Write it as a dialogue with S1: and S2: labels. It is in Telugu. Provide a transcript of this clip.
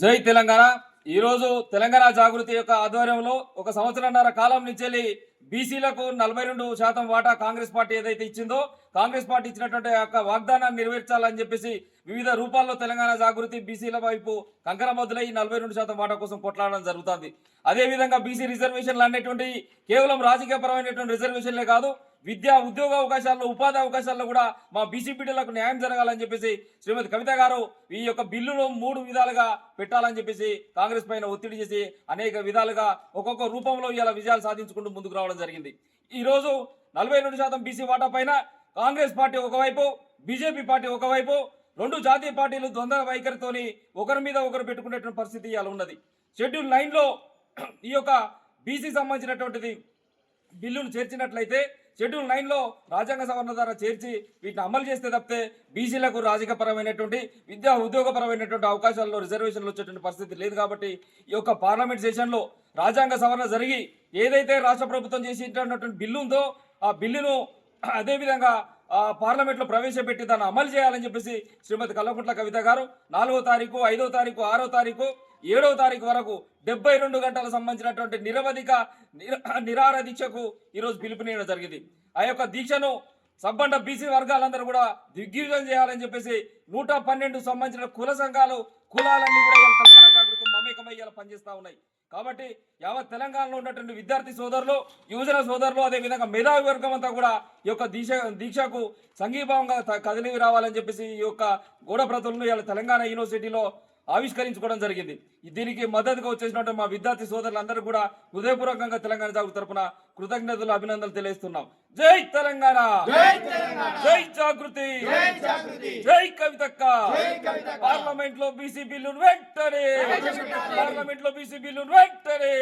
S1: జై తెలంగాణ. ఈరోజు తెలంగాణ జాగృతి యొక్క ఆధ్వర్యంలో ఒక సంవత్సరంన్నర కాలం నుంచి బీసీలకు 42% వాటా కాంగ్రెస్ పార్టీ ఏదైతే ఇచ్చిందో కాంగ్రెస్ పార్టీ ఇచ్చినటువంటి యొక్క వాగ్దానాన్ని నెరవేర్చాలని చెప్పేసి వివిధ రూపాల్లో తెలంగాణ జాగృతి బీసీల వైపు కంకణబద్దులై 42% వాటా కోసం కొట్లాడడం జరుగుతుంది. అదేవిధంగా బీసీ రిజర్వేషన్లు అనేటువంటి కేవలం రాజకీయపరమైనటువంటి రిజర్వేషన్లే కాదు, విద్యా ఉద్యోగ అవకాశాల్లో ఉపాధి అవకాశాల్లో కూడా మా బీసీ బిడ్డలకు న్యాయం జరగాలని చెప్పేసి శ్రీమతి కవిత గారు ఈ యొక్క బిల్లును 3 విధాలుగా పెట్టాలని చెప్పేసి కాంగ్రెస్ పైన ఒత్తిడి చేసి అనేక విధాలుగా ఒక్కొక్క రూపంలో ఇలా విజయాలు సాధించుకుంటూ ముందుకు రావడం జరిగింది. ఈరోజు 42% బీసీ వాటా పైన కాంగ్రెస్ పార్టీ ఒకవైపు, బీజేపీ పార్టీ ఒకవైపు, రెండు జాతీయ పార్టీలు ద్వంద్వ వైఖరితోని ఒకరి మీద ఒకరు పెట్టుకునేటువంటి పరిస్థితి ఇలా ఉన్నది. షెడ్యూల్ 9లో ఈ యొక్క బీసీ సంబంధించినటువంటిది బిల్లును చేర్చినట్లయితే షెడ్యూల్ 9లో రాజ్యాంగ సవరణ ద్వారా చేర్చి వీటిని అమలు చేస్తే తప్పితే బీసీలకు రాజకీయపరమైనటువంటి విద్యా ఉద్యోగపరమైనటువంటి అవకాశాల్లో రిజర్వేషన్లు వచ్చేటువంటి పరిస్థితి లేదు. కాబట్టి ఈ యొక్క పార్లమెంట్ సెషన్లో రాజ్యాంగ సవరణ జరిగి ఏదైతే రాష్ట్ర ప్రభుత్వం చేసేటటువంటి బిల్లు ఉందో ఆ బిల్లును అదేవిధంగా పార్లమెంట్లో ప్రవేశపెట్టి దాన్ని అమలు చేయాలని చెప్పేసి శ్రీమతి కల్వకుంట్ల కవిత గారు 4వ తారీఖు, 5వ తారీఖు, 6వ తారీఖు, 7వ తారీఖు వరకు 72 గంటలకు సంబంధించినటువంటి నిరవధిక నిరాహార దీక్షకు ఈరోజు పిలుపునివ్వడం జరిగింది. ఆ యొక్క దీక్షను సబ్బండ బీసీ వర్గాలందరూ కూడా దిగ్విజయం చేయాలని చెప్పేసి 112 సంబంధించిన కుల సంఘాలు, కులాలన్నీ కూడా తెలంగాణ జాగృతం మమేకమయ్యేలా పనిచేస్తూ ఉన్నాయి. కాబట్టి యావత్ తెలంగాణలో ఉన్నటువంటి విద్యార్థి సోదరులు, యువజన సోదరులు, అదేవిధంగా మేధావి వర్గం అంతా కూడా ఈ యొక్క దీక్షకు సంఘీభావంగా కదిలి రావాలని చెప్పేసి ఈ యొక్క గోడ ప్రతులను ఇలా తెలంగాణ యూనివర్సిటీలో ఆవిష్కరించుకోవడం జరిగింది. దీనికి మద్దతుగా వచ్చేసినట్టు మా విద్యార్థి సోదరులందరూ కూడా హృదయపూర్వకంగా తెలంగాణ జాగృతి తరపున కృతజ్ఞతలు, అభినందనలు తెలియజేస్తున్నాం. జై తెలంగాణ, జై జాగృతి, జై కవితక్క. పార్లమెంట్ లో బీసీ బిల్లును వెంటనే, పార్లమెంట్ లో బీసీ బిల్లును వెంటనే.